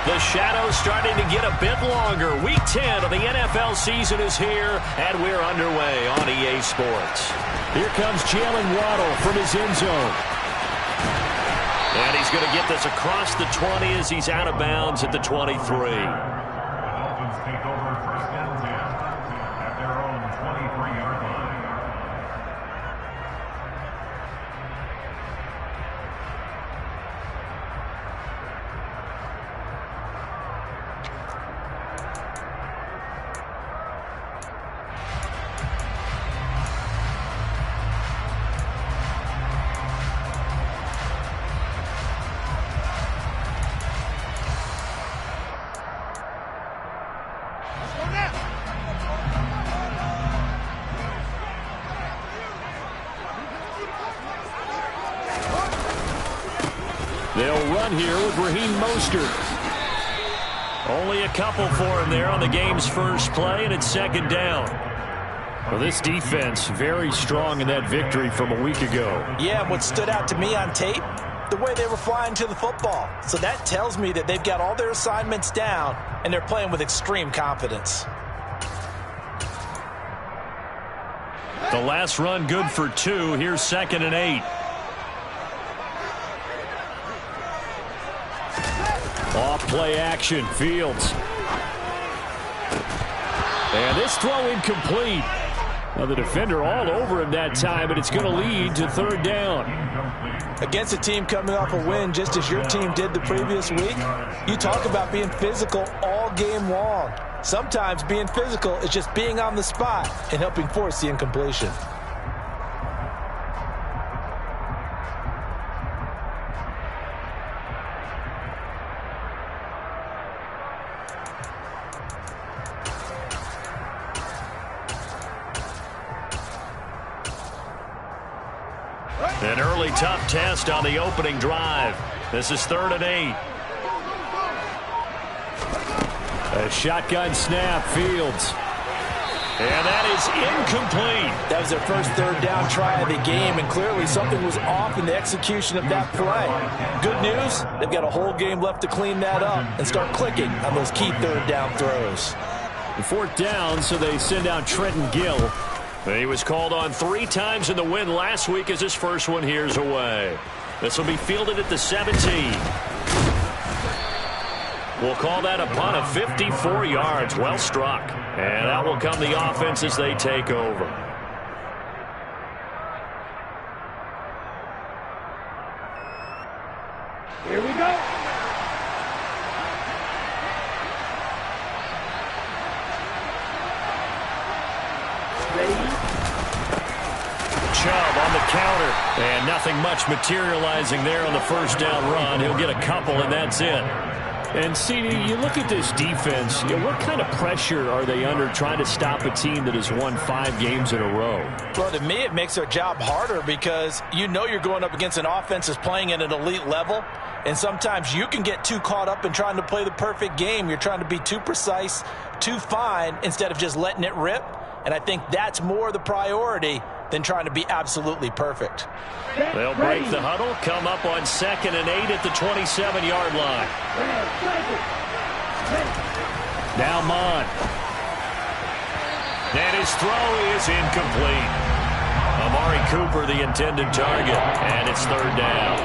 The shadow's starting to get a bit longer. Week 10 of the NFL season is here, and we're underway on EA Sports. Here comes Jalen Waddle from his end zone. And he's going to get this across the 20 as he's out of bounds at the 23. Dolphins take over first and 10 at their own 23-yard line. They'll run here with Raheem Mostert. Only a couple for him there on the game's first play, and it's second down. Well, this defense very strong in that victory from a week ago. Yeah, what stood out to me on tape, the way they were flying to the football. So that tells me that they've got all their assignments down, and they're playing with extreme confidence. The last run good for 2. Here's 2nd and 8. Off play action, Fields. And this throw incomplete. Now the defender all over him that time, but it's going to lead to 3rd down. Against a team coming off a win just as your team did the previous week, you talk about being physical all game long. Sometimes being physical is just being on the spot and helping force the incompletion. An early tough test on the opening drive. This is 3rd and 8. A shotgun snap, Fields. And that is incomplete. That was their first 3rd down try of the game, and clearly something was off in the execution of that play. Good news, they've got a whole game left to clean that up and start clicking on those key 3rd down throws. The 4th down, so they send out Trenton Gill. He was called on 3 times in the win last week as his first one here's away. This will be fielded at the 17. We'll call that a punt of 54 yards. Well struck. And out will come the offense as they take over. Here we go. Chubb on the counter. And nothing much materializing there on the first down run. He'll get a couple, and that's it. And, CD, you look at this defense, what kind of pressure are they under trying to stop a team that has won 5 games in a row? Well, to me, it makes their job harder because you know you're going up against an offense that's playing at an elite level, and sometimes you can get too caught up in trying to play the perfect game. You're trying to be too precise, too fine, instead of just letting it rip, and I think that's more the priority than trying to be absolutely perfect. They'll break the huddle, come up on 2nd and 8 at the 27-yard line. Now Mond. And his throw is incomplete. Amari Cooper, the intended target, and it's 3rd down.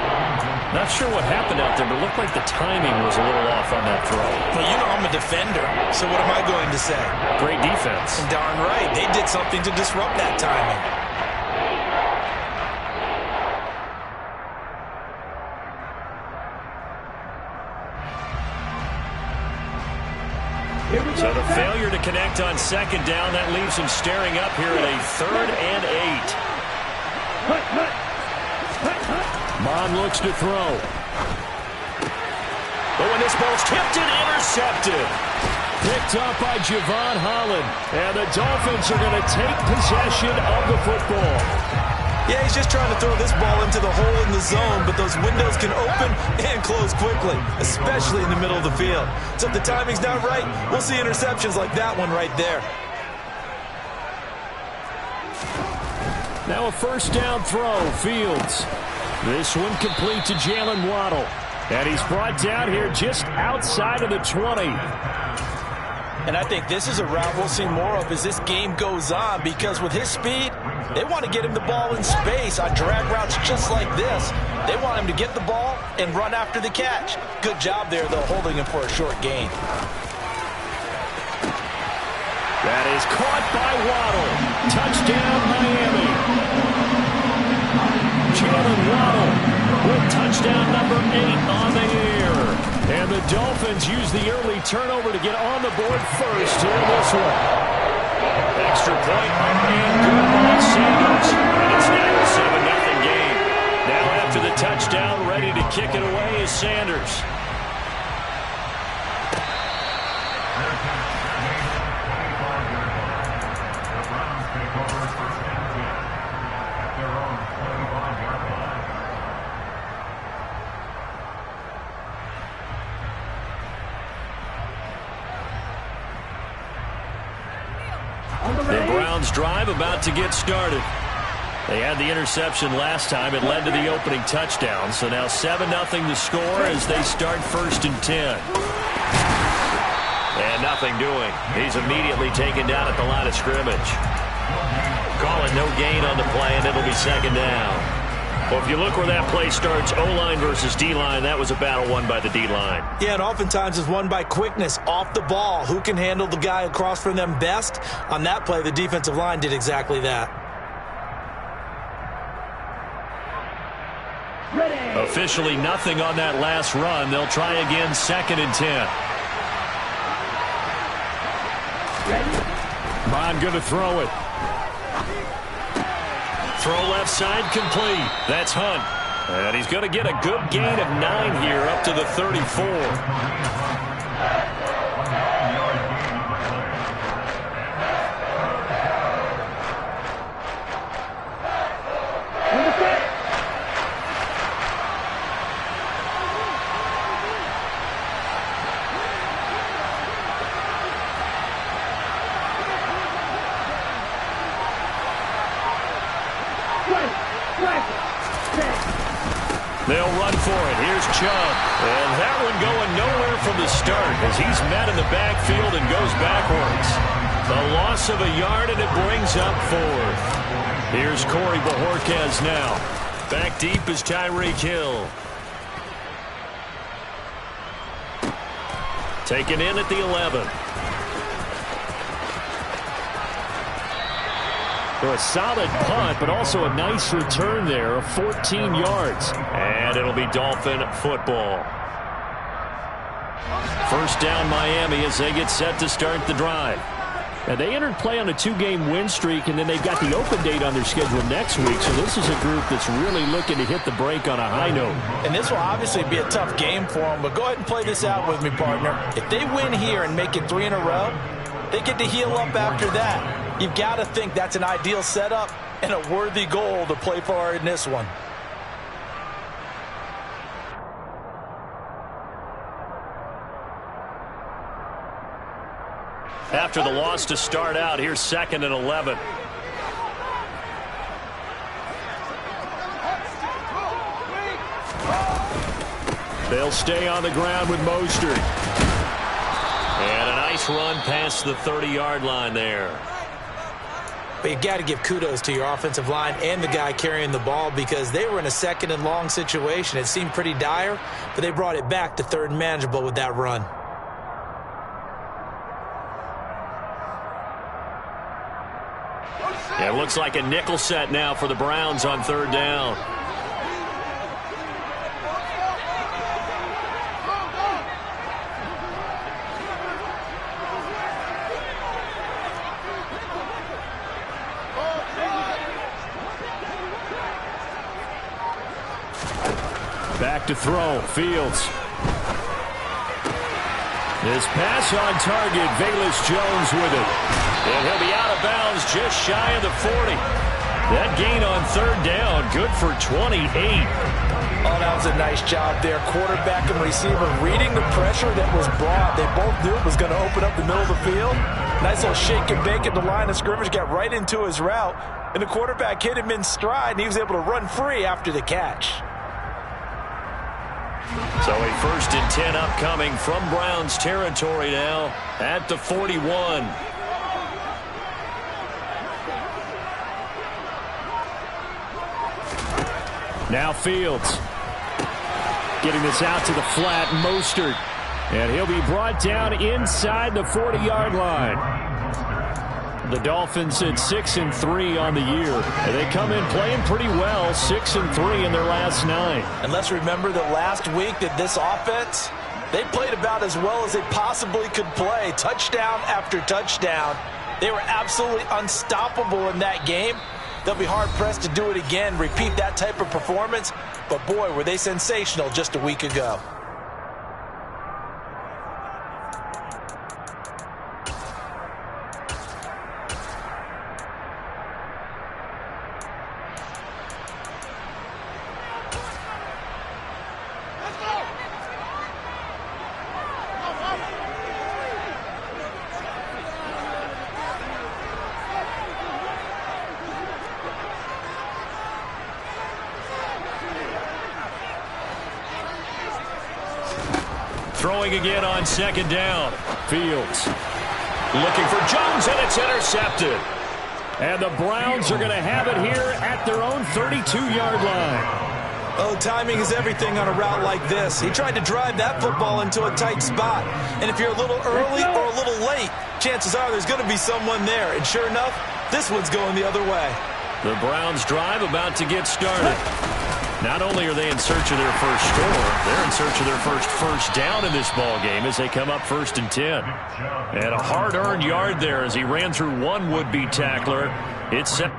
Not sure what happened out there, but it looked like the timing was a little off on that throw. Well, you know I'm a defender, so what am I going to say? Great defense. Darn right. They did something to disrupt that timing. So the failure to connect on 2nd down, that leaves him staring up here at a 3rd and 8. Mond looks to throw. But when this ball's tipped and intercepted. Picked up by Javon Holland. And the Dolphins are going to take possession of the football. Yeah, he's just trying to throw this ball into the hole in the zone, but those windows can open and close quickly, especially in the middle of the field. So if the timing's not right, we'll see interceptions like that one right there. Now a 1st down throw, Fields. This one complete to Jalen Waddle. And he's brought down here just outside of the 20. And I think this is a route we'll see more of as this game goes on, because with his speed, they want to get him the ball in space on drag routes just like this. They want him to get the ball and run after the catch. Good job there, though, holding him for a short gain. That is caught by Waddle. Touchdown, Miami. Jalen Waddle with touchdown number 8 on the year. And the Dolphins use the early turnover to get on the board first here in this one. Extra point and good by Sanders. And it's now a 7-0 game. Now after the touchdown, ready to kick it away is Sanders. The Browns drive about to get started. They had the interception last time. It led to the opening touchdown. So now 7-0 the score as they start 1st and 10. And nothing doing. He's immediately taken down at the line of scrimmage. Call it no gain on the play, and it'll be 2nd down. Well, if you look where that play starts, O-line versus D-line, that was a battle won by the D-line. Yeah, and oftentimes it's won by quickness off the ball. Who can handle the guy across from them best? On that play, the defensive line did exactly that. Officially nothing on that last run. They'll try again 2nd and 10. Bond going to throw it. Throw left side complete. That's Hunt. And he's going to get a good gain of 9 here up to the 34. They'll run for it. Here's Chubb. And that one going nowhere from the start as he's met in the backfield and goes backwards. A loss of a yard, and it brings up 4th. Here's Corey Bojorquez now. Back deep is Tyreek Hill. Taken in at the 11. So a solid punt, but also a nice return there of 14 yards. And it'll be Dolphin football. 1st down Miami as they get set to start the drive. Now, they entered play on a 2-game win streak, and then they've got the open date on their schedule next week. So this is a group that's really looking to hit the break on a high note. And this will obviously be a tough game for them, but go ahead and play this out with me, partner. If they win here and make it 3 in a row, they get to heal up after that. You've got to think that's an ideal setup and a worthy goal to play for in this one. After the loss to start out, here's 2nd and 11. They'll stay on the ground with Mostert. And a nice run past the 30-yard line there. But you got to give kudos to your offensive line and the guy carrying the ball, because they were in a 2nd and long situation. It seemed pretty dire, but they brought it back to 3rd and manageable with that run. It looks like a nickel set now for the Browns on 3rd down. Back to throw. Fields. His pass on target. Velus Jones with it. And he'll be out of bounds just shy of the 40. That gain on 3rd down, good for 28. Oh, that was a nice job there. Quarterback and receiver reading the pressure that was brought. They both knew it was going to open up the middle of the field. Nice little shake and bake at the line of scrimmage, got right into his route. And the quarterback hit him in stride, and he was able to run free after the catch. So a 1st and 10 upcoming from Browns territory now at the 41. Now Fields getting this out to the flat. Mostert. And he'll be brought down inside the 40-yard line. The Dolphins at 6-3 on the year. And they come in playing pretty well, 6-3 in their last 9. And let's remember that last week that this offense, they played about as well as they possibly could play. Touchdown after touchdown. They were absolutely unstoppable in that game. They'll be hard-pressed to do it again, repeat that type of performance. But, boy, were they sensational just a week ago. Throwing again on 2nd down. Fields looking for Jones, and it's intercepted. And the Browns are going to have it here at their own 32-yard line. Oh, timing is everything on a route like this. He tried to drive that football into a tight spot. And if you're a little early or a little late, chances are there's going to be someone there. And sure enough, this one's going the other way. The Browns drive about to get started. Not only are they in search of their first score, they're in search of their first down in this ball game as they come up 1st and 10. And a hard-earned yard there as he ran through one would-be tackler. It's set.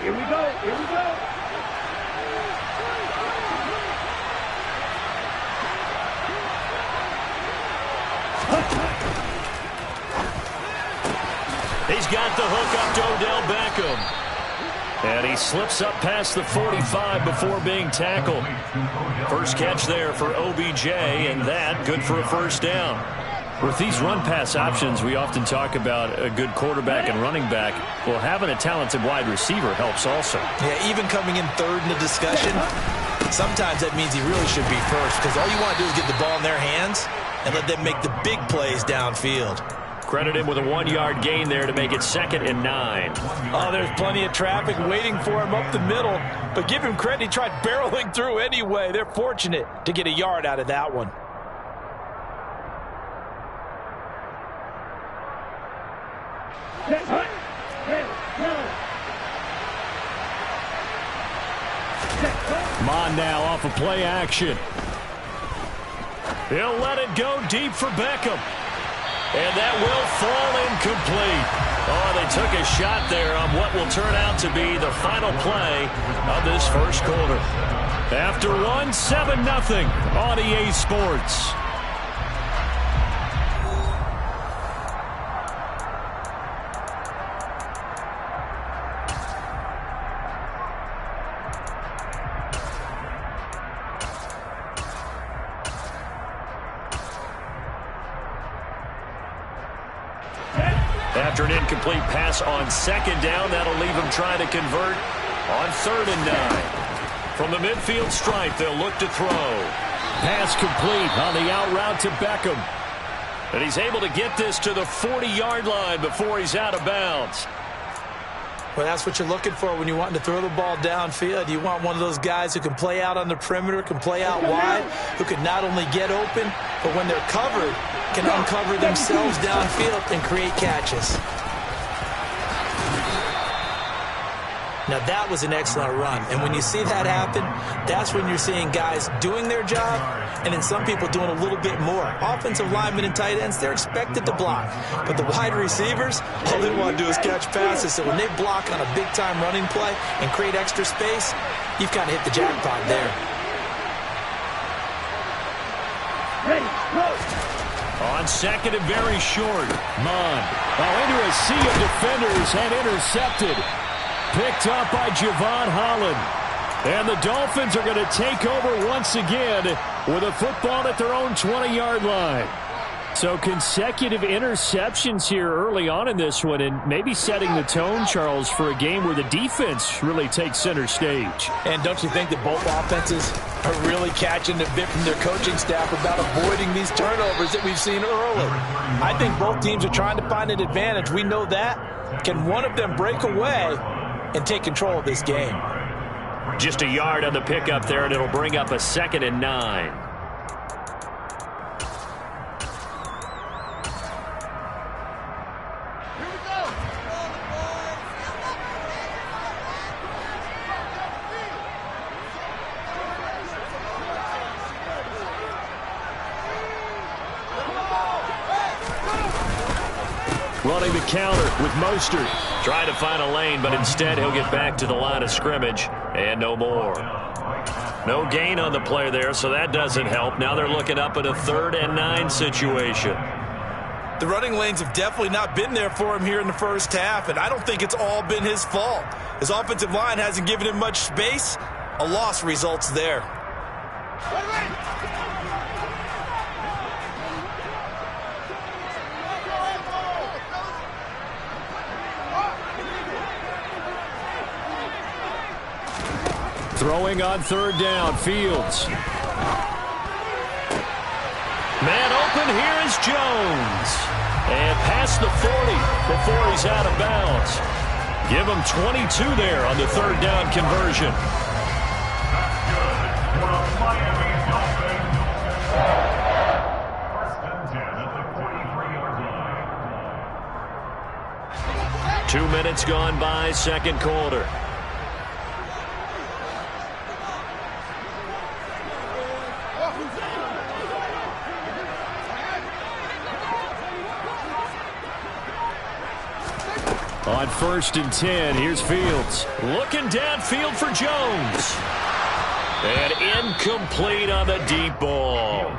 Here we go. Here we go. He's got the hook up to Odell Beckham. And he slips up past the 45 before being tackled. First catch there for OBJ, and that good for a first down. With these run-pass options, we often talk about a good quarterback and running back. Well, having a talented wide receiver helps also. Yeah, even coming in third in the discussion, sometimes that means he really should be first because all you want to do is get the ball in their hands and let them make the big plays downfield. Credit him with a 1-yard gain there to make it 2nd and 9. Oh, there's plenty of traffic waiting for him up the middle, but give him credit, he tried barreling through anyway. They're fortunate to get a yard out of that one. Mon now off of play action. He'll let it go deep for Beckham. And that will fall incomplete. Oh, they took a shot there on what will turn out to be the final play of this first quarter. After one, 7-0 on EA Sports. After an incomplete pass on 2nd down, that'll leave him trying to convert on 3rd and 9. From the midfield stripe, they'll look to throw. Pass complete on the out route to Beckham. And he's able to get this to the 40-yard line before he's out of bounds. Well, that's what you're looking for when you want to throw the ball downfield. You want one of those guys who can play out on the perimeter, can play out wide, who can not only get open, but when they're covered, can uncover themselves downfield and create catches. Now, that was an excellent run. And when you see that happen, that's when you're seeing guys doing their job and then some people doing a little bit more. Offensive linemen and tight ends, they're expected to block. But the wide receivers, all they want to do is catch passes. So when they block on a big-time running play and create extra space, you've kind of hit the jackpot there. Ready, go. On second and very short. Mond. Into a sea of defenders and intercepted. Picked up by Javon Holland. And the Dolphins are going to take over once again with a football at their own 20-yard line. So consecutive interceptions here early on in this one, and maybe setting the tone, Charles, for a game where the defense really takes center stage. And don't you think that both offenses are really catching a bit from their coaching staff about avoiding these turnovers that we've seen early? I think both teams are trying to find an advantage. We know that. Can one of them break away and take control of this game? Just a yard on the pickup there, and it'll bring up a 2nd and 9. Running the counter with Mostert. Trying to find a lane, but instead he'll get back to the line of scrimmage and no more. No gain on the play there, so that doesn't help. Now they're looking up at a 3rd and 9 situation. The running lanes have definitely not been there for him here in the first half, and I don't think it's all been his fault. His offensive line hasn't given him much space. A loss results there. Throwing on 3rd down, Fields. Man open, here is Jones. And past the 40 before he's out of bounds. Give him 22 there on the 3rd down conversion. That's good for the Miami Dolphins. 1st and 10 at the 43-yard line. 2 minutes gone by, 2nd quarter. On 1st and 10, here's Fields. Looking downfield for Jones. And incomplete on the deep ball.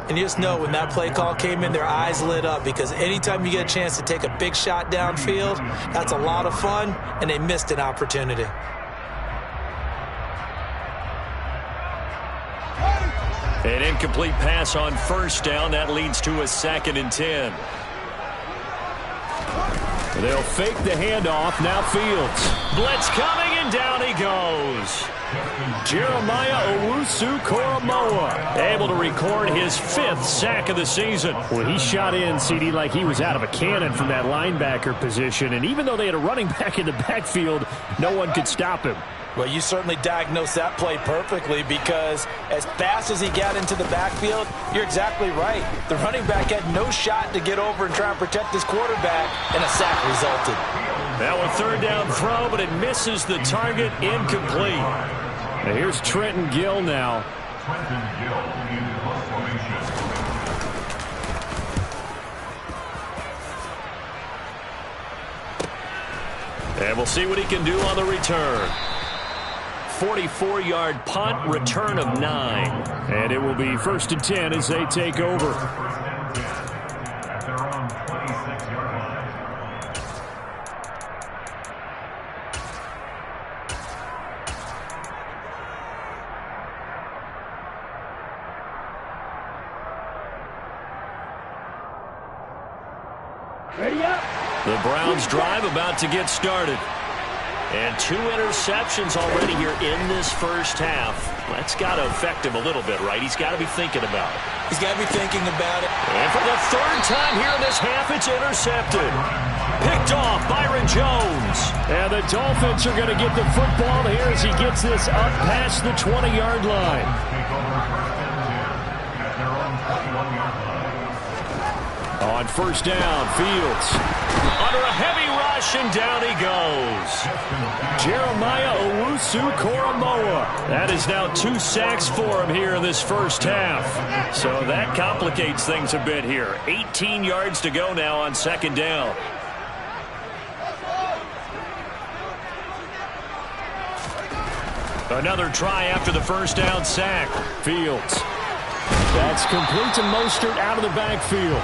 And you just know when that play call came in, their eyes lit up, because anytime you get a chance to take a big shot downfield, that's a lot of fun, and they missed an opportunity. An incomplete pass on 1st down. That leads to a 2nd and 10. They'll fake the handoff. Now Fields. Blitz coming, and down he goes. Jeremiah Owusu-Koramoah able to record his 5th sack of the season. Well, he shot in, CD, like he was out of a cannon from that linebacker position. And even though they had a running back in the backfield, no one could stop him. Well, you certainly diagnosed that play perfectly, because as fast as he got into the backfield, you're exactly right. The running back had no shot to get over and try and protect his quarterback, and a sack resulted. Now a 3rd down throw, but it misses the target, incomplete. Now here's Trenton Gill now. Trenton Gill in close formation. And we'll see what he can do on the return. 44-yard punt, return of 9. And it will be 1st and 10 as they take over. 1st and 10 at their own 26-yard line. Ready up. The Browns drive about to get started. And 2 interceptions already here in this first half. That's got to affect him a little bit, right? He's got to be thinking about it. He's got to be thinking about it. And for the 3rd time here in this half, it's intercepted. Picked off Byron Jones. And the Dolphins are going to get the football here as he gets this up past the 20-yard line. Take over 1st and 10 at their own 21-yard line. On first down, Fields. Under a heavy rush, and down he goes. Jeremiah Owusu-Koramoah. That is now 2 sacks for him here in this first half. So that complicates things a bit here. 18 yards to go now on second down. Another try after the first down sack. Fields. That's complete to Mostert out of the backfield.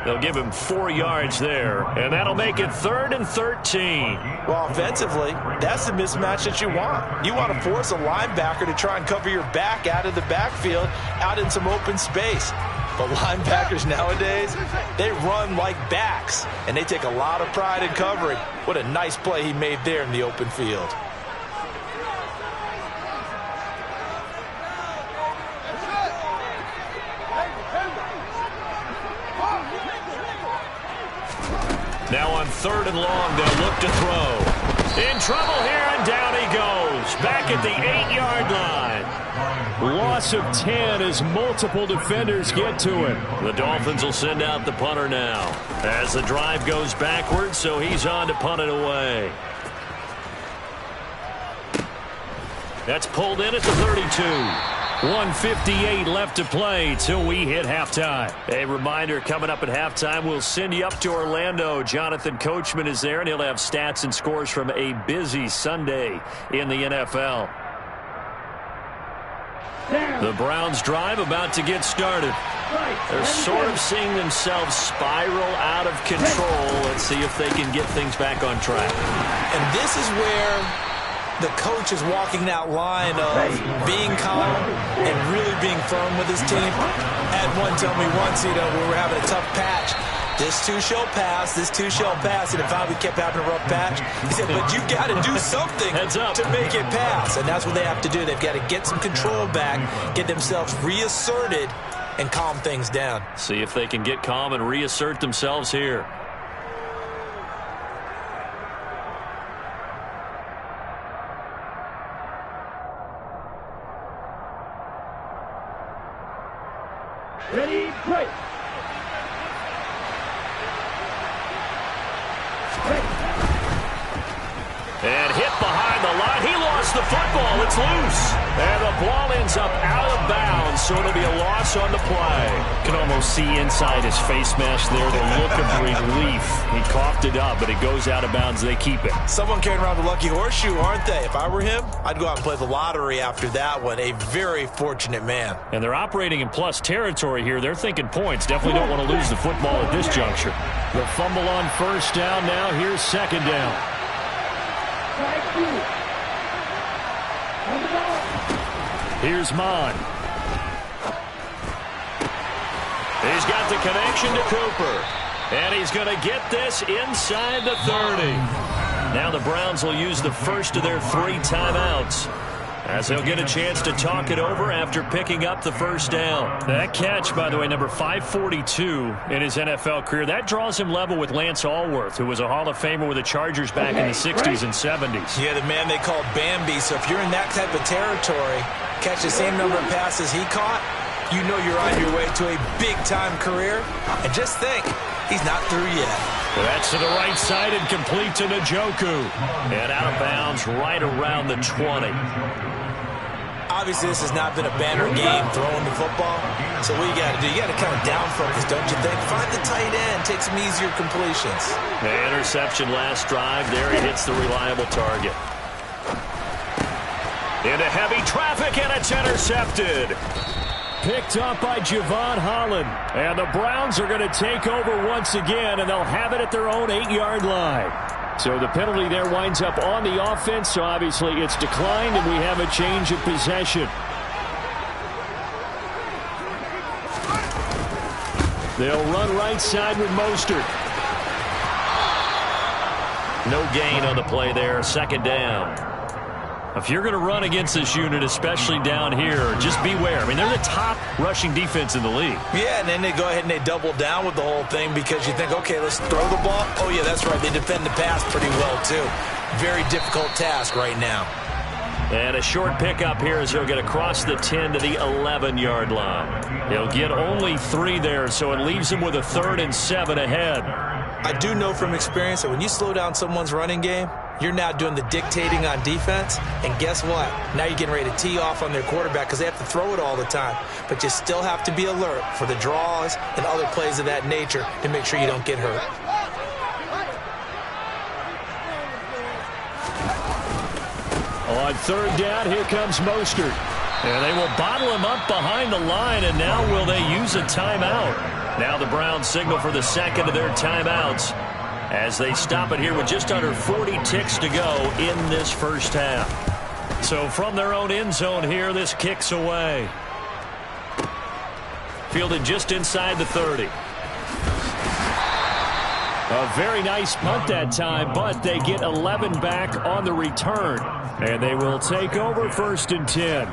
They'll give him 4 yards there, and that'll make it 3rd and 13. Well, offensively, that's the mismatch that you want. You want to force a linebacker to try and cover your back out of the backfield, out in some open space. But linebackers nowadays, they run like backs, and they take a lot of pride in covering. What a nice play he made there in the open field. Now on 3rd and long, they'll look to throw. In trouble here, and down he goes. Back at the 8-yard line. Loss of 10 as multiple defenders get to him. The Dolphins will send out the punter now as the drive goes backwards, so he's on to punt it away. That's pulled in at the 32. 1:58 left to play till we hit halftime. A reminder, coming up at halftime, we'll send you up to Orlando. Jonathan Coachman is there, and he'll have stats and scores from a busy Sunday in the NFL. The Browns drive about to get started. They're sort of seeing themselves spiral out of control. Let's see if they can get things back on track. And this is where the coach is walking that line of being calm and really being firm with his team. Had one tell me once, we were having a tough patch. This too shall pass, this too shall pass. And if we kept having a rough patch, he said, but you got to do something to make it pass. And that's what they have to do. They've got to get some control back, get themselves reasserted, and calm things down. See if they can get calm and reassert themselves here. Ready, play. And hit behind the line. He lost the football. It's loose. And the ball ends up out of bounds, so it'll be a loss on the play. You can almost see inside his face mask there the look of relief. He coughed it up, but it goes out of bounds. They keep it. Someone carrying around the lucky horseshoe, aren't they? If I were him, I'd go out and play the lottery after that one. A very fortunate man. And they're operating in plus territory here. They're thinking points. Definitely don't want to lose the football at this juncture. The fumble on first down now. Here's second down. Here's Mon. He's got the connection to Cooper. And he's going to get this inside the 30. Now the Browns will use the first of their 3 timeouts, as they'll get a chance to talk it over after picking up the first down. That catch, by the way, number 542 in his NFL career, that draws him level with Lance Allworth, who was a Hall of Famer with the Chargers back in the 60s and 70s. Yeah, the man they called Bambi. So if you're in that type of territory, catch the same number of passes he caught, you know you're on your way to a big-time career. And just think, he's not through yet. That's to the right side and complete to Njoku. And out of bounds right around the 20. Obviously, this has not been a banner game throwing the football. So what you got to do, you got to kind of down focus, don't you think? Find the tight end, take some easier completions. The interception last drive. There he hits the reliable target. Into heavy traffic, and it's intercepted. Picked up by Javon Holland. And the Browns are going to take over once again, and they'll have it at their own 8-yard line. So the penalty there winds up on the offense, so obviously it's declined, and we have a change of possession. They'll run right side with Mostert. No gain on the play there. Second down. If you're going to run against this unit, especially down here, just beware. I mean, they're the top rushing defense in the league. Yeah, and then they go ahead and they double down with the whole thing because you think, okay, let's throw the ball. Oh, yeah, that's right. They defend the pass pretty well, too. Very difficult task right now. And a short pickup here as he'll get across the 10 to the 11-yard line. He'll get only 3 there, so it leaves him with a 3rd and 7 ahead. I do know from experience that when you slow down someone's running game, you're now doing the dictating on defense. And guess what? Now you're getting ready to tee off on their quarterback because they have to throw it all the time. But you still have to be alert for the draws and other plays of that nature to make sure you don't get hurt. On 3rd down, here comes Mostert. And they will bottle him up behind the line, and now will they use a timeout? Now the Browns signal for the second of their timeouts as they stop it here with just under 40 ticks to go in this first half. So from their own end zone here, this kicks away. Fielded just inside the 30. A very nice punt that time, but they get 11 back on the return. And they will take over 1st and 10.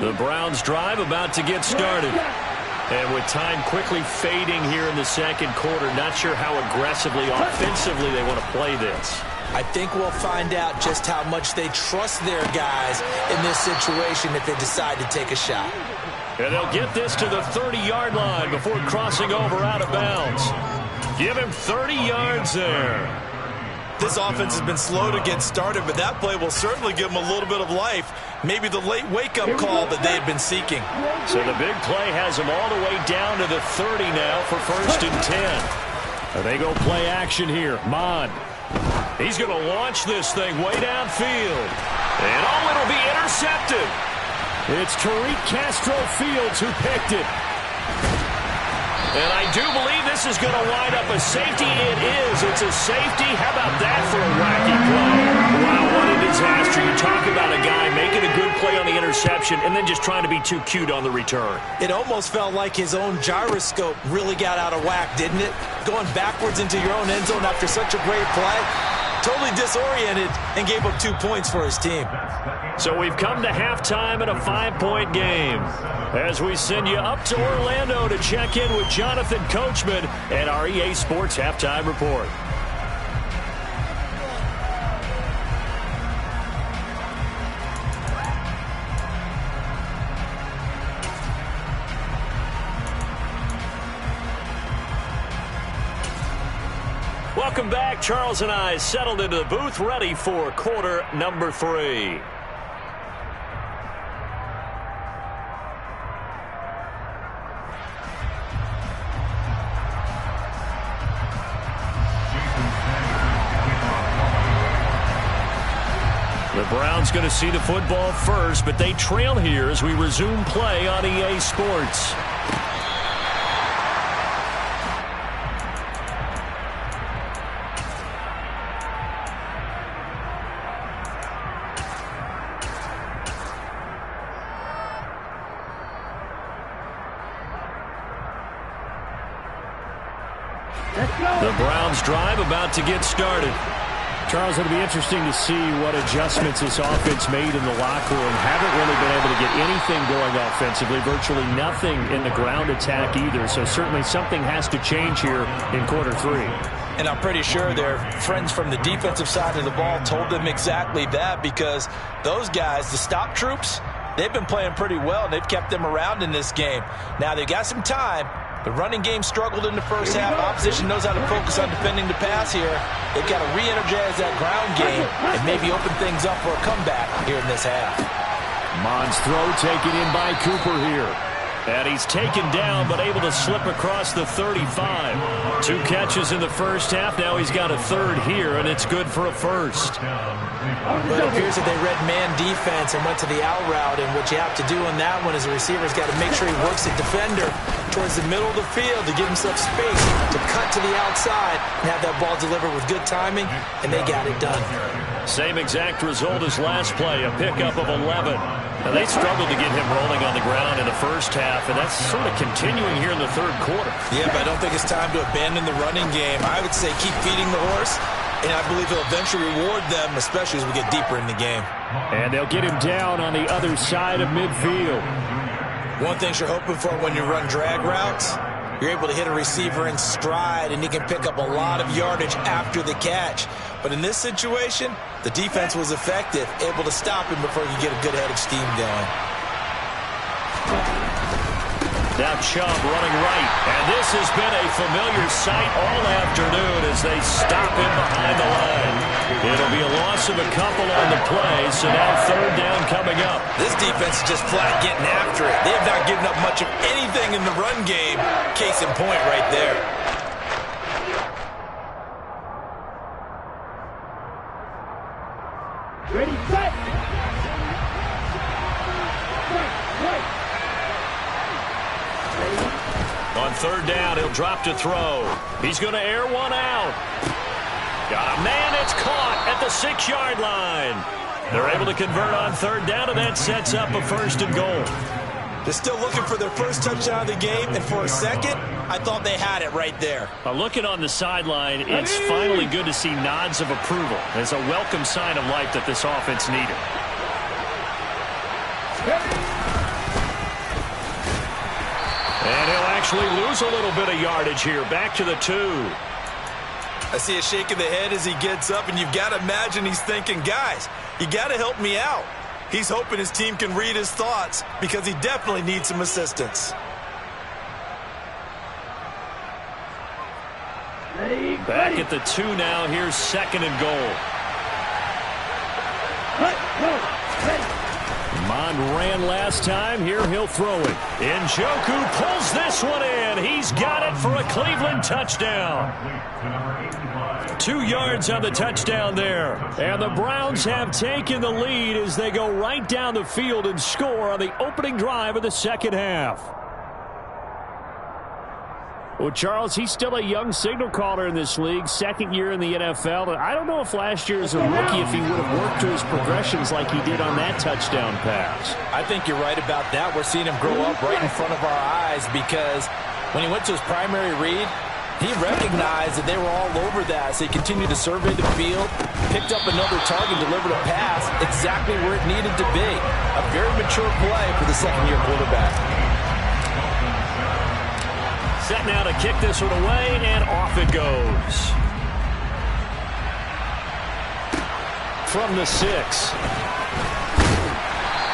The Browns drive about to get started. And with time quickly fading here in the second quarter, not sure how aggressively, offensively they want to play this. I think we'll find out just how much they trust their guys in this situation if they decide to take a shot. And they'll get this to the 30-yard line before crossing over out of bounds. Give him 30 yards there. This offense has been slow to get started, but that play will certainly give them a little bit of life. Maybe the late wake-up call that they had been seeking. So the big play has them all the way down to the 30 now for 1st and 10. And they go play action here. Mond. He's going to launch this thing way downfield. And it'll be intercepted. It's Tariq Castro-Fields who picked it. And I do believe this is going to wind up a safety. It is. It's a safety. How about that for a wacky play? Wow, what a disaster. You talk about a guy making a good play on the interception and then just trying to be too cute on the return. It almost felt like his own gyroscope really got out of whack, didn't it? Going backwards into your own end zone after such a great play. Totally disoriented and gave up 2 points for his team. So we've come to halftime in a 5-point game. As we send you up to Orlando to check in with Jonathan Coachman and our EA Sports Halftime Report. Welcome back. Charles and I settled into the booth, ready for quarter number 3. The Browns going to see the football first, but they trail here as we resume play on EA Sports. The Browns drive about to get started. Charles, it'll be interesting to see what adjustments this offense made in the locker room. Haven't really been able to get anything going offensively, virtually nothing in the ground attack either. So certainly something has to change here in quarter 3. And I'm pretty sure their friends from the defensive side of the ball told them exactly that, because those guys, the stop troops, they've been playing pretty well, and they've kept them around in this game. Now, they've got some time. The running game struggled in the first half. Opposition knows how to focus on defending the pass here. They've got to re-energize that ground game and maybe open things up for a comeback here in this half. Mond's throw taken in by Cooper here. And he's taken down, but able to slip across the 35. 2 catches in the first half. Now he's got a 3rd here, and it's good for a 1st. But it appears that they read man defense and went to the out route, and what you have to do on that one is the receiver's got to make sure he works the defender towards the middle of the field to give himself space to cut to the outside and have that ball delivered with good timing, and they got it done. Same exact result as last play, a pickup of 11. And they struggled to get him rolling on the ground in the first half, and that's sort of continuing here in the 3rd quarter. Yeah, but I don't think it's time to abandon the running game. I would say keep feeding the horse, and I believe he'll eventually reward them, especially as we get deeper in the game. And they'll get him down on the other side of midfield. One thing you're hoping for when you run drag routes, you're able to hit a receiver in stride, and he can pick up a lot of yardage after the catch. But in this situation, the defense was effective, able to stop him before he could get a good head of steam going. Now Chubb running right, and this has been a familiar sight all afternoon as they stop him behind the line. It'll be a loss of a couple on the play, so now third down coming up. This defense is just flat getting after it. They have not given up much of anything in the run game. Case in point right there. Ready, set. On third down, he'll drop to throw. He's going to air one out. Got a man, it's caught at the 6-yard line. They're able to convert on third down, and that sets up a first and goal. They're still looking for their first touchdown of the game, and for a second, I thought they had it right there. Looking on the sideline, it's finally good to see nods of approval. It's a welcome sign of life that this offense needed. And he'll actually lose a little bit of yardage here. Back to the 2. I see a shake of the head as he gets up, and you've got to imagine he's thinking, guys, you got to help me out. He's hoping his team can read his thoughts because he definitely needs some assistance. Back at the 2 now. Here's second and goal. Mond ran last time. Here he'll throw it. Njoku pulls this one in. He's got it for a Cleveland touchdown. 2 yards on the touchdown there. And the Browns have taken the lead as they go right down the field and score on the opening drive of the second half. Well, Charles, he's still a young signal caller in this league, second year in the NFL. And I don't know if last year as a rookie, if he would have worked to his progressions like he did on that touchdown pass. I think you're right about that. We're seeing him grow up right in front of our eyes because when he went to his primary read, he recognized that they were all over that. So he continued to survey the field, picked up another target, delivered a pass exactly where it needed to be. A very mature play for the second-year quarterback. Set now to kick this one away, and off it goes. From the 6.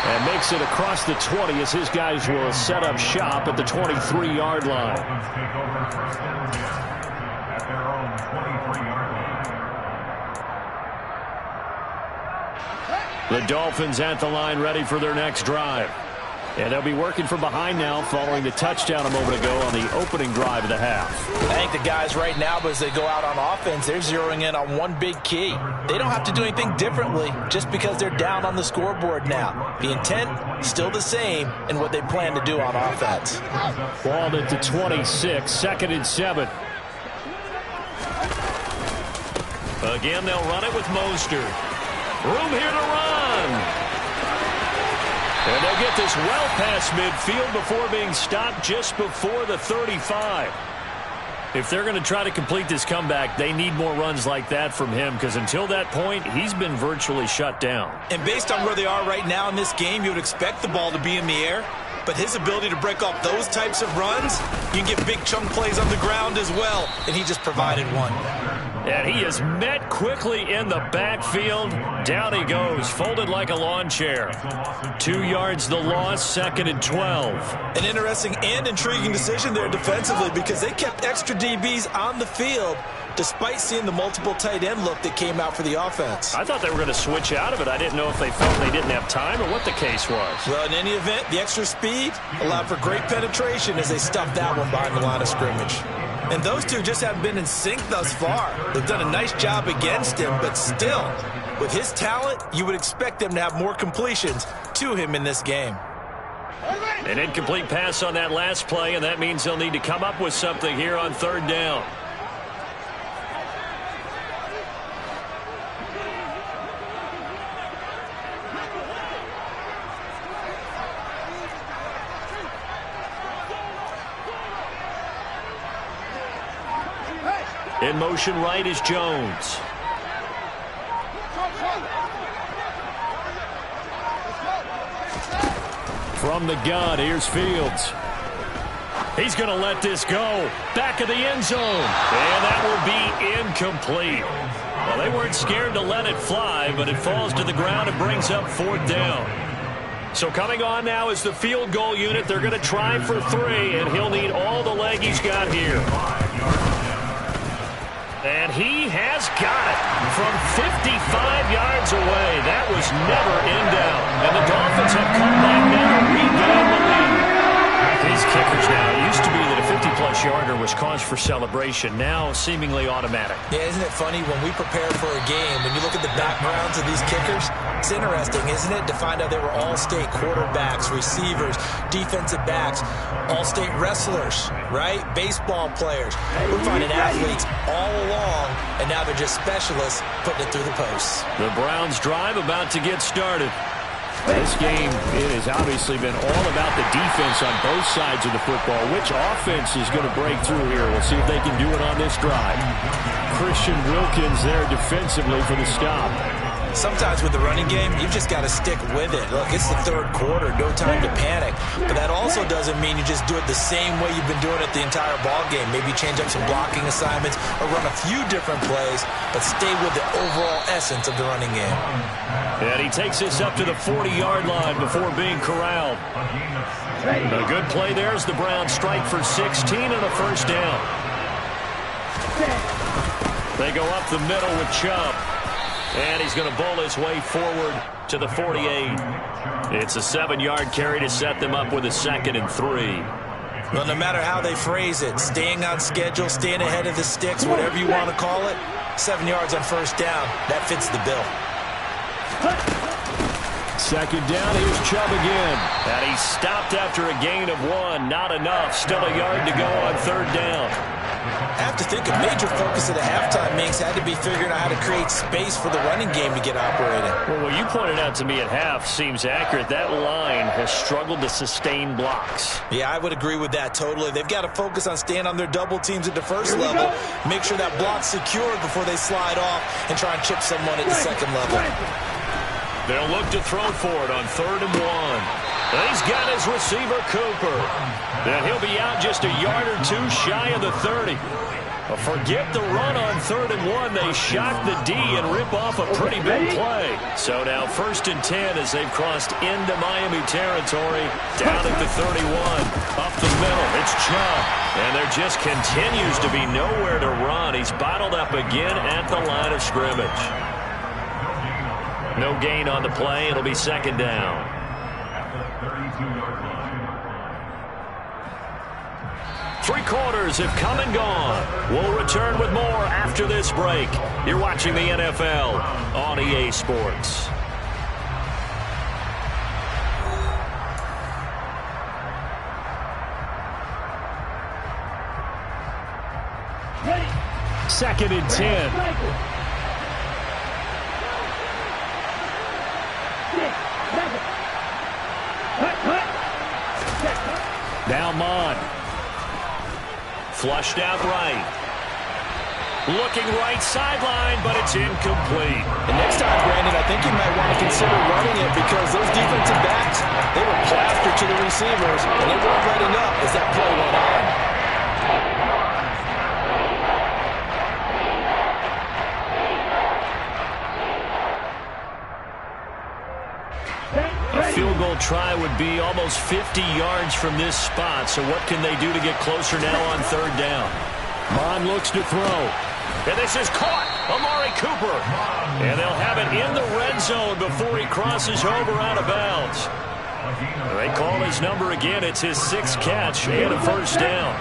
And makes it across the 20 as his guys will set up shop at the 23-yard line. Take over first and 10 at their own 23-yard line. The Dolphins at the line ready for their next drive. And they'll be working from behind now following the touchdown a moment ago on the opening drive of the half. I think the guys right now, as they go out on offense, they're zeroing in on one big key. They don't have to do anything differently just because they're down on the scoreboard now. The intent, still the same in what they plan to do on offense. Ball at the 26, second and 7. Again, they'll run it with Mostert. Room here to run. And they'll get this well past midfield before being stopped just before the 35. If they're going to try to complete this comeback, they need more runs like that from him because until that point, he's been virtually shut down. And based on where they are right now in this game, you would expect the ball to be in the air. But his ability to break off those types of runs, you can get big chunk plays on the ground as well. And he just provided one. And he is met quickly in the backfield. Down he goes, folded like a lawn chair. 2 yards the loss, second and 12. An interesting and intriguing decision there defensively because they kept extra DBs on the field despite seeing the multiple tight end look that came out for the offense. I thought they were going to switch out of it. I didn't know if they felt they didn't have time or what the case was. Well, in any event, the extra speed allowed for great penetration as they stuffed that one behind the line of scrimmage. And those two just haven't been in sync thus far. They've done a nice job against him, but still, with his talent, you would expect them to have more completions to him in this game. An incomplete pass on that last play, and that means they'll need to come up with something here on third down. In motion right is Jones. From the gun, here's Fields. He's going to let this go. Back of the end zone. And that will be incomplete. Well, they weren't scared to let it fly, but it falls to the ground and brings up 4th down. So coming on now is the field goal unit. They're going to try for 3, and he'll need all the leg he's got here. And he has got it from 55 yards away. That was never in doubt. And the Dolphins have come back now to regain the lead. These kickers now, it used to be that a 50-plus yarder was cause for celebration. Now seemingly automatic. Yeah, isn't it funny when we prepare for a game, when you look at the backgrounds of these kickers, it's interesting, isn't it, to find out they were all-state quarterbacks, receivers, defensive backs, all-state wrestlers, right? Baseball players. We're finding athletes all along, and now they're just specialists putting it through the posts. The Browns drive about to get started. This game, it has obviously been all about the defense on both sides of the football. Which offense is going to break through here? We'll see if they can do it on this drive. Christian Wilkins there defensively for the stop. Sometimes with the running game, you've just got to stick with it. Look, it's the 3rd quarter, no time to panic. But that also doesn't mean you just do it the same way you've been doing it the entire ball game. Maybe change up some blocking assignments or run a few different plays, but stay with the overall essence of the running game. And he takes this up to the 40-yard line before being corralled. A good play there as the Browns strike for 16 and a 1st down. They go up the middle with Chubb. And he's going to bowl his way forward to the 48. It's a 7-yard carry to set them up with a 2nd and 3. Well, no matter how they phrase it, staying on schedule, staying ahead of the sticks, whatever you want to call it, 7 yards on 1st down, that fits the bill. 2nd down, here's Chubb again. And he stopped after a gain of 1. Not enough. Still a yard to go on 3rd down. I have to think a major focus of the halftime Minks had to be figuring out how to create space for the running game to get operating. Well, what you pointed out to me at half seems accurate. That line has struggled to sustain blocks. Yeah, I would agree with that totally. They've got to focus on staying on their double teams at the 1st level, make sure that block's secured before they slide off and try and chip someone at the 2nd level. They'll look to throw for it on 3rd and 1. He's got his receiver, Cooper. And he'll be out just a yard or 2 shy of the 30. Forget the run on 3rd and 1. They shock the D and rip off a pretty big play. So now 1st and 10 as they've crossed into Miami territory. Down at the 31. Up the middle, it's Chubb. And there just continues to be nowhere to run. He's bottled up again at the line of scrimmage. No gain on the play. It'll be 2nd down. Three quarters have come and gone. We'll return with more after this break. You're watching the NFL on EA Sports. Ready. 2nd and 10. Now Mond. Flushed out right. Looking right sideline, but it's incomplete. And next time, Brandon, I think you might want to consider running it because those defensive backs, they were plastered to the receivers, and they weren't letting up as that play went on. A field goal try would be almost 50 yards from this spot, so what can they do to get closer now on 3rd down? Mond looks to throw. And this is caught. Amari Cooper. And they'll have it in the red zone before he crosses over out of bounds. They call his number again. It's his 6th catch and a 1st down.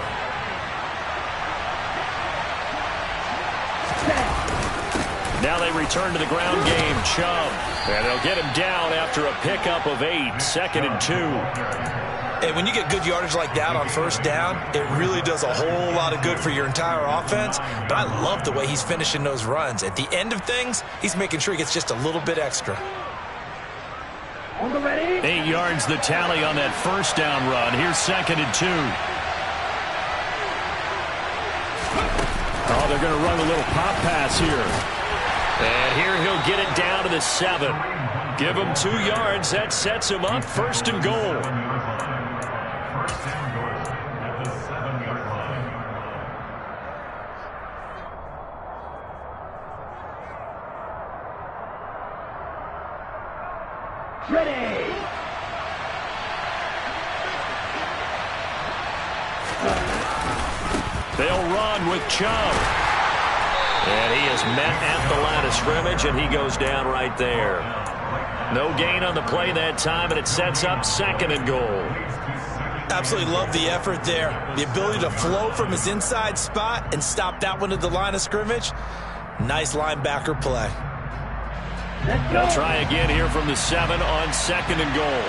Now they return to the ground game. Chubb. And they'll get him down after a pickup of 8. 2nd and 2. And when you get good yardage like that on 1st down, it really does a whole lot of good for your entire offense. But I love the way he's finishing those runs. At the end of things, he's making sure he gets just a little bit extra. On the ready. 8 yards the tally on that 1st down run. Here's 2nd and 2. Oh, they're going to run a little pop pass here. And here he'll get it down to the 7. Give him 2 yards. That sets him up. 1st and goal. 1st and goal at the 7-yard line. Ready. They'll run with Chubb. And he is met at the line of scrimmage, and he goes down right there. No gain on the play that time, and it sets up 2nd and goal. Absolutely love the effort there. The ability to flow from his inside spot and stop that one at the line of scrimmage. Nice linebacker play. They'll try again here from the 7 on 2nd and goal.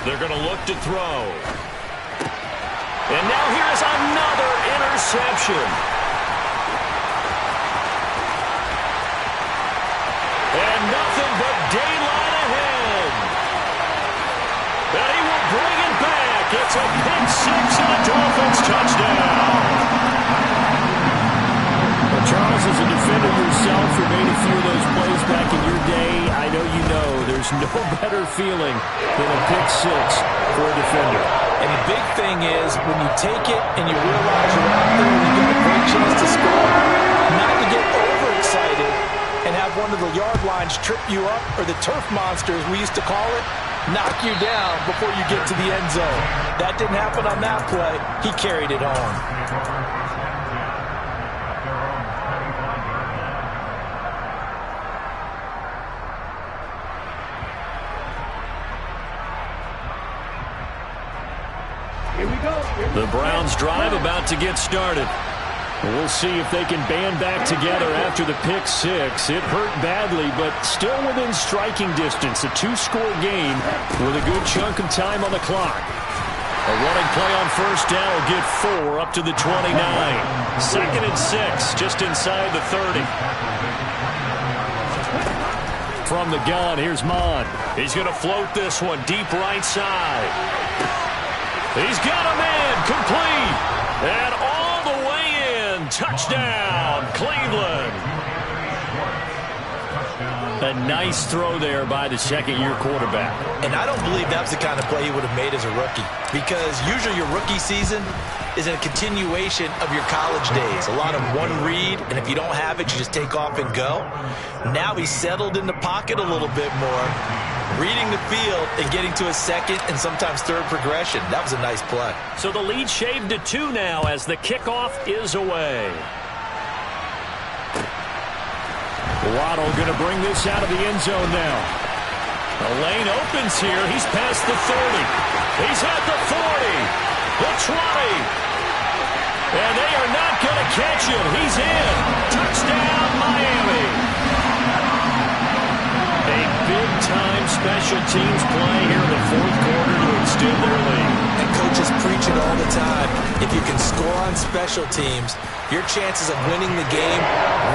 They're going to look to throw. And now here's another interception. And nothing but daylight ahead. And he will bring it back. It's a pick 6 and a Dolphins touchdown. Well, Charles, as a defender yourself who made a few of those plays back in your day, I know you know there's no better feeling than a pick 6 for a defender. And the big thing is when you take it and you realize you're out there and you get a great chance to score, not to get overexcited and have one of the yard lines trip you up, or the turf monsters we used to call it, knock you down before you get to the end zone. That didn't happen on that play. He carried it home. The Browns drive about to get started. We'll see if they can band back together after the pick 6. It hurt badly, but still within striking distance. A 2-score game with a good chunk of time on the clock. A running play on 1st down will get 4 up to the 29. 2nd and 6, just inside the 30. From the gun, here's Mond. He's going to float this one deep right side. He's got a man, complete, and all the way in. Touchdown, Cleveland. A nice throw there by the 2nd-year quarterback. And I don't believe that was the kind of play he would have made as a rookie, because usually your rookie season is a continuation of your college days. A lot of one read, and if you don't have it, you just take off and go. Now he's settled in the pocket a little bit more, reading the field and getting to a 2nd and sometimes 3rd progression. That was a nice play. So the lead shaved to 2 now as the kickoff is away. Waddle going to bring this out of the end zone now. The lane opens here. He's past the 30. He's at the 40, the 20. And they are not going to catch him. He's in. Touchdown, Miami. A big-time special teams play here in the 4th quarter to extend their lead. And coaches preach it all the time. If you can score on special teams, your chances of winning the game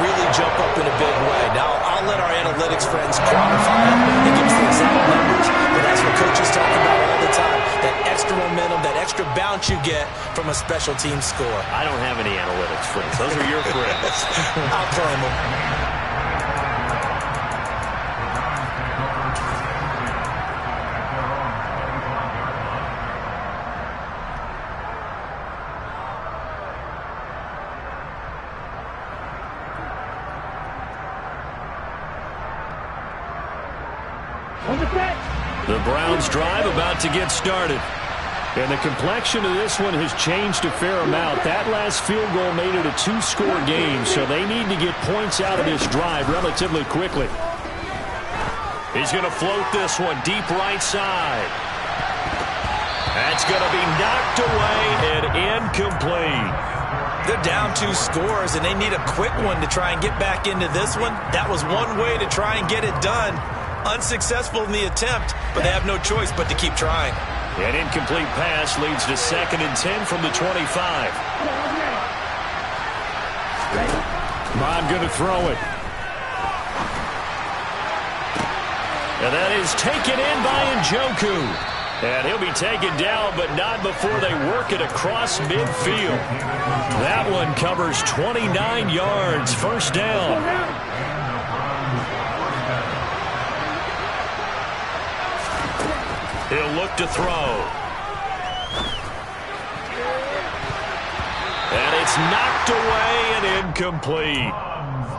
really jump up in a big way. Now, I'll let our analytics friends quantify it and give us the exact numbers, but that's what coaches talk about all the time. That extra momentum, that extra bounce you get from a special team score. I don't have any analytics friends. Those are your friends. I'll claim them. The Browns drive about to get started. And the complexion of this one has changed a fair amount. That last field goal made it a 2-score game, so they need to get points out of this drive relatively quickly. He's going to float this one deep right side. That's going to be knocked away and incomplete. They're down 2 scores, and they need a quick one to try and get back into this one. That was one way to try and get it done. Unsuccessful in the attempt, but they have no choice but to keep trying. An incomplete pass leads to 2nd and 10 from the 25. Mond going to throw it. And that is taken in by Njoku. And he'll be taken down, but not before they work it across midfield. That one covers 29 yards. 1st down. He'll look to throw. And it's knocked away and incomplete.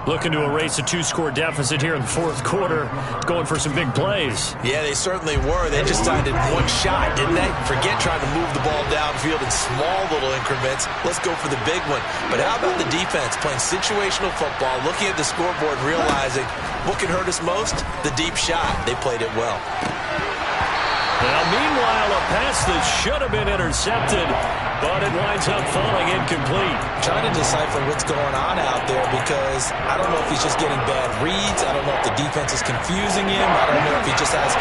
Looking to erase a 2-score deficit here in the fourth quarter. Going for some big plays. Yeah, they certainly were. They just decided one shot, didn't they? Forget trying to move the ball downfield in small little increments. Let's go for the big one. But how about the defense playing situational football, looking at the scoreboard, realizing what can hurt us most? The deep shot. They played it well. Now, meanwhile, a pass that should have been intercepted, but it winds up falling incomplete. Trying to decipher what's going on out there because I don't know if he's just getting bad reads. I don't know if the defense is confusing him. I don't know if he just has,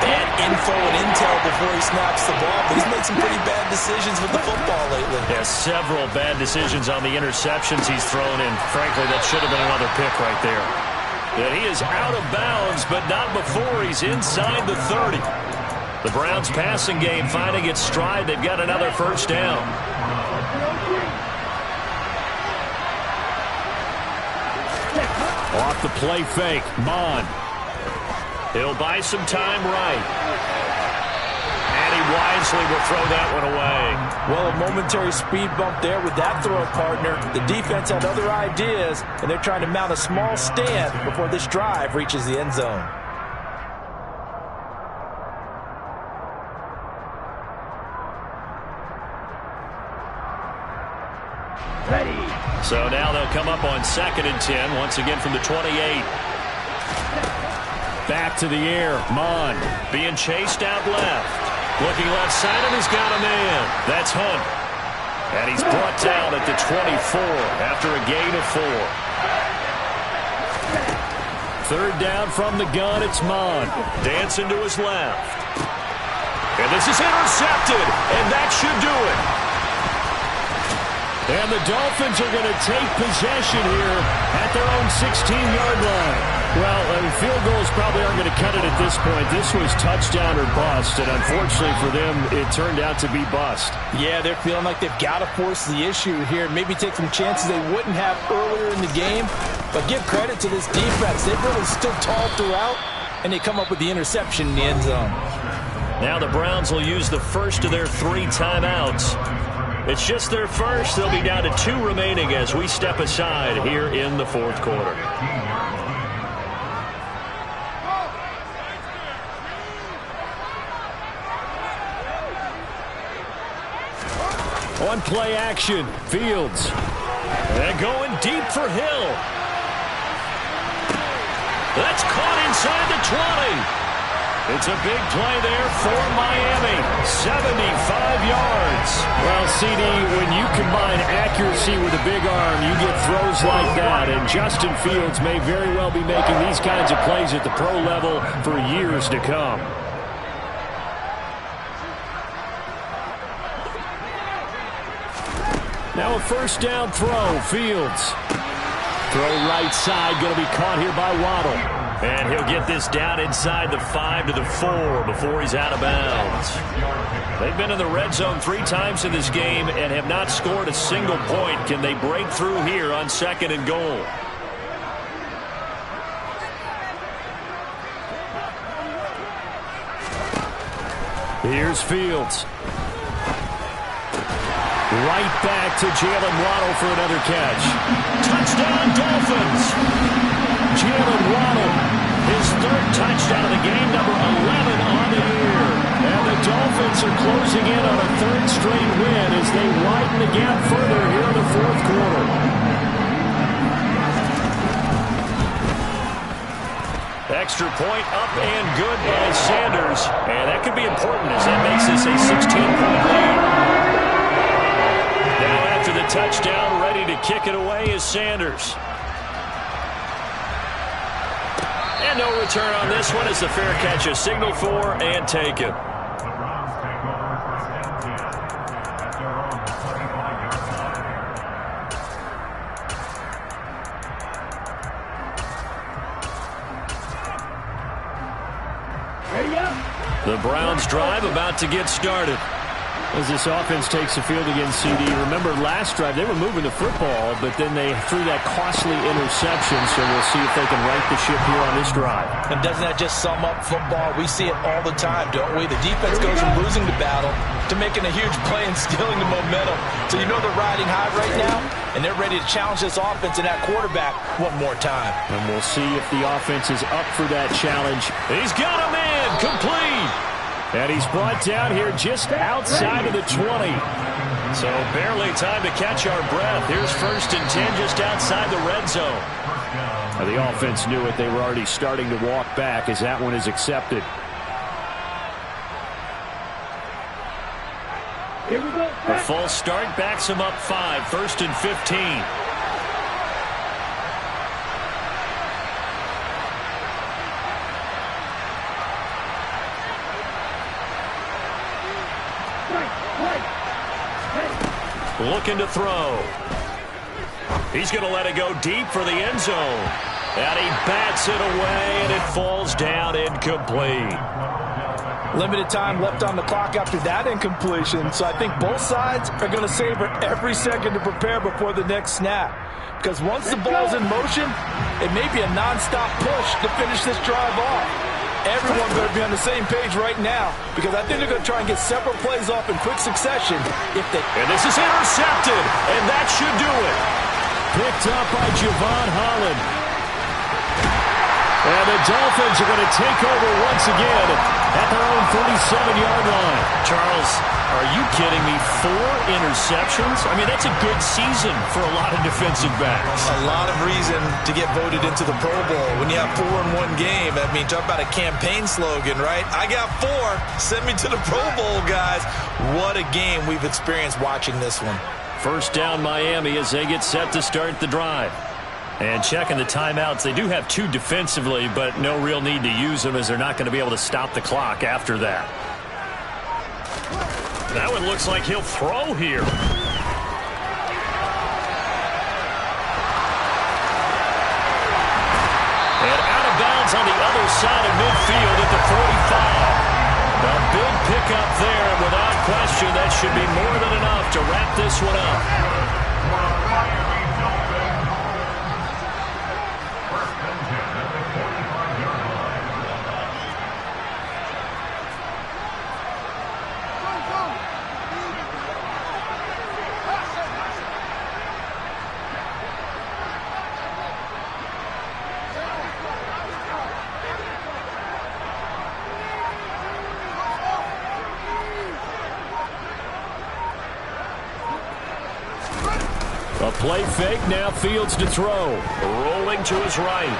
bad info and intel before he snaps the ball. But he's made some pretty bad decisions with the football lately. Yeah, several bad decisions on the interceptions he's thrown in. Frankly, that should have been another pick right there. And he is out of bounds, but not before he's inside the 30. The Browns passing game finding its stride. They've got another first down. Off the play fake, Mond. He'll buy some time right. And he wisely will throw that one away. Well, a momentary speed bump there with that throw partner. The defense had other ideas, and they're trying to mount a small stand before this drive reaches the end zone. So now they'll come up on 2nd and 10, once again from the 28. Back to the air, Mond. Being chased out left. Looking left side, and he's got a man. That's Hunt. And he's brought down at the 24 after a gain of 4. 3rd down from the gun, it's Mond. Dancing to his left. And this is intercepted, and that should do it. And the Dolphins are going to take possession here at their own 16-yard line. Well, field goals probably aren't going to cut it at this point. This was touchdown or bust, and unfortunately for them, it turned out to be bust. Yeah, they're feeling like they've got to force the issue here, maybe take some chances they wouldn't have earlier in the game. But give credit to this defense. They've really stood tall throughout, and they come up with the interception in the end zone. Now the Browns will use the first of their 3 timeouts. It's just their first. They'll be down to 2 remaining as we step aside here in the fourth quarter. On play action, Fields. And going deep for Hill. That's caught inside the 20. It's a big play there for Miami. 75 yards. Well, CD, when you combine accuracy with a big arm, you get throws like that. And Justin Fields may very well be making these kinds of plays at the pro level for years to come. Now a first down throw, Fields. Throw right side, going to be caught here by Waddle. And he'll get this down inside the 5 to the 4 before he's out of bounds. They've been in the red zone 3 times in this game and have not scored a single point. Can they break through here on 2nd and goal? Here's Fields. Right back to Jalen Waddle for another catch. Touchdown, Dolphins! Jalen Waddle, his 3rd touchdown of the game, number 11 on the year. And the Dolphins are closing in on a 3rd straight win as they widen the gap further here in the fourth quarter. Extra point up and good by Sanders. And that could be important as that makes this a 16-point lead. Now after the touchdown, ready to kick it away is Sanders. And no return on this one as the fair catch is signaled for and taken. The Browns take over 1st and 10 at their own 35-yard line. Ready up. The Browns drive about to get started. As this offense takes the field against CD, remember last drive they were moving the football, but then they threw that costly interception, so we'll see if they can right the ship here on this drive. And doesn't that just sum up football? We see it all the time, don't we? The defense goes from losing the battle to making a huge play and stealing the momentum. So you know they're riding high right now, and they're ready to challenge this offense and that quarterback one more time. And we'll see if the offense is up for that challenge. He's got him in, complete. And he's brought down here just outside of the 20. So barely time to catch our breath. Here's 1st and 10 just outside the red zone. Now, the offense knew it. They were already starting to walk back as that one is accepted. Here we go. A false start backs him up 5, 1st and 15. Looking to throw. He's going to let it go deep for the end zone. And he bats it away, and it falls down incomplete. Limited time left on the clock after that incompletion, so I think both sides are going to savor every second to prepare before the next snap. Because once the ball's in motion, it may be a non-stop push to finish this drive off. Everyone's going to be on the same page right now because I think they're going to try and get several plays off in quick succession. And this is intercepted, and that should do it. Picked up by Javon Holland. And the Dolphins are going to take over once again at their own 37-yard line. Charles, are you kidding me? 4 interceptions? I mean, that's a good season for a lot of defensive backs. A lot of reason to get voted into the Pro Bowl. When you have 4 in one game, I mean, talk about a campaign slogan, right? I got 4. Send me to the Pro Bowl, guys. What a game we've experienced watching this one. First down Miami as they get set to start the drive. And checking the timeouts, they do have 2 defensively, but no real need to use them as they're not going to be able to stop the clock after that. That one looks like he'll throw here. And out of bounds on the other side of midfield at the 45. A big pickup there, and without question, that should be more than enough to wrap this one up. A play fake, now Fields to throw. Rolling to his right.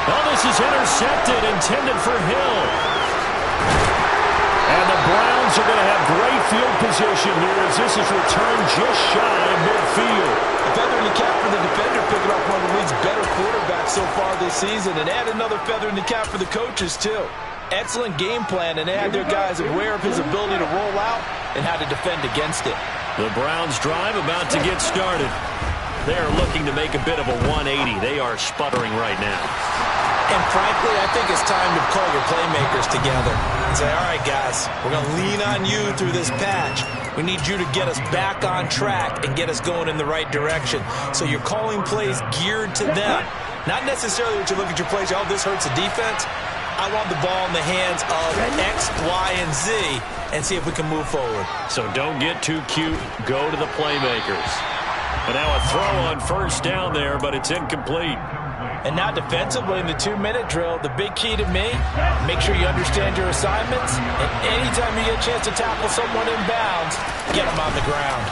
Oh, this is intercepted, intended for Hill. And the Browns are going to have great field position here as this is returned just shy of midfield. A feather in the cap for the defender, picking up one of the league's better quarterbacks so far this season, and add another feather in the cap for the coaches, too. Excellent game plan, and they had their guys aware of his ability to roll out and how to defend against it. The Browns drive about to get started. They're looking to make a bit of a 180. They are sputtering right now. And frankly, I think it's time to call your playmakers together and say, all right, guys, we're going to lean on you through this patch. We need you to get us back on track and get us going in the right direction. So you're calling plays geared to them. Not necessarily what you look at your plays, oh, this hurts the defense. I want the ball in the hands of X, Y, and Z and see if we can move forward. So don't get too cute. Go to the playmakers. And now a throw on first down there, but it's incomplete. And now defensively in the 2-minute drill, the big key to me, make sure you understand your assignments. And anytime you get a chance to tackle someone in bounds, get them on the ground.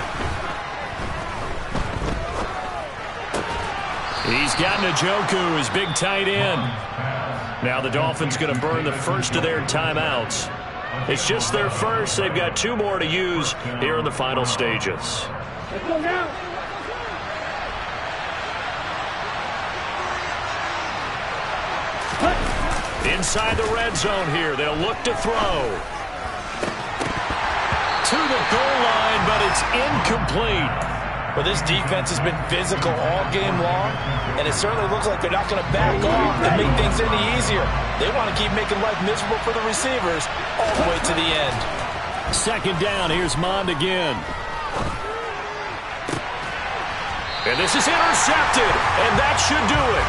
He's got Njoku, his big tight end. Now the Dolphins going to burn the first of their timeouts. It's just their first. They've got 2 more to use here in the final stages. Let's go now. Inside the red zone here. They'll look to throw. To the goal line, but it's incomplete. Well, this defense has been physical all game long, and it certainly looks like they're not going to back off and make things any easier. They want to keep making life miserable for the receivers all the way to the end. Second down, here's Mond again. And this is intercepted, and that should do it.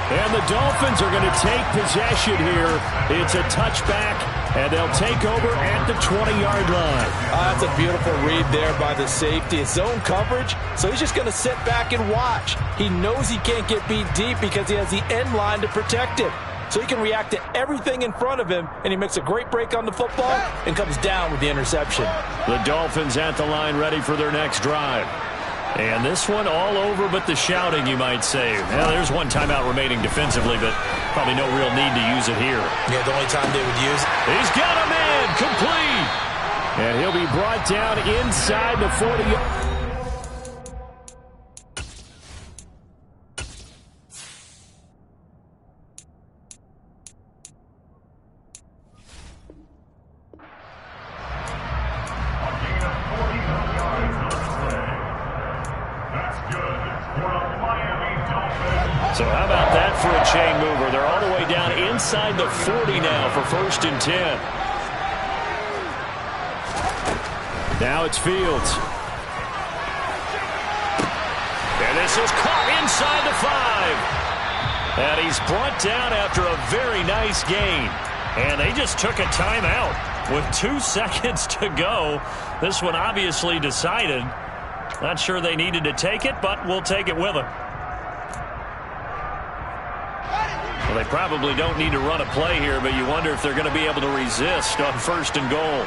And the Dolphins are going to take possession here. It's a touchback, and they'll take over at the 20-yard line. That's a beautiful read there by the safety. It's zone coverage, so he's just going to sit back and watch. He knows he can't get beat deep because he has the end line to protect him. So he can react to everything in front of him, and he makes a great break on the football and comes down with the interception. The Dolphins at the line ready for their next drive. And this one all over but the shouting, you might say. Well, there's one timeout remaining defensively, but probably no real need to use it here. Yeah, the only time they would use it. He's got a man, complete. And he'll be brought down inside the 40. So how about that for a chain mover? They're all the way down inside the 40 now for 1st and 10. Now it's Fields. And this is caught inside the 5. And he's brought down after a very nice gain. And they just took a timeout with 2 seconds to go. This one obviously decided. Not sure they needed to take it, but we'll take it with them. Well, they probably don't need to run a play here, but you wonder if they're going to be able to resist on 1st and goal.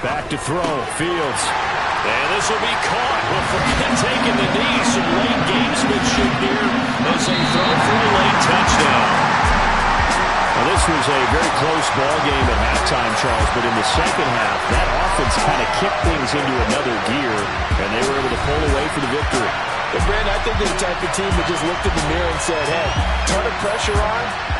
Back to throw, Fields. And this will be caught. Well, forget taking the knee. Some late gamesmanship here as they throw for a late touchdown. Well, this was a very close ball game at halftime, Charles, but in the second half, that offense kind of kicked things into another gear, and they were able to pull away for the victory. But, Brandon, I think they're the type of team that just looked in the mirror and said, hey, ton of pressure on,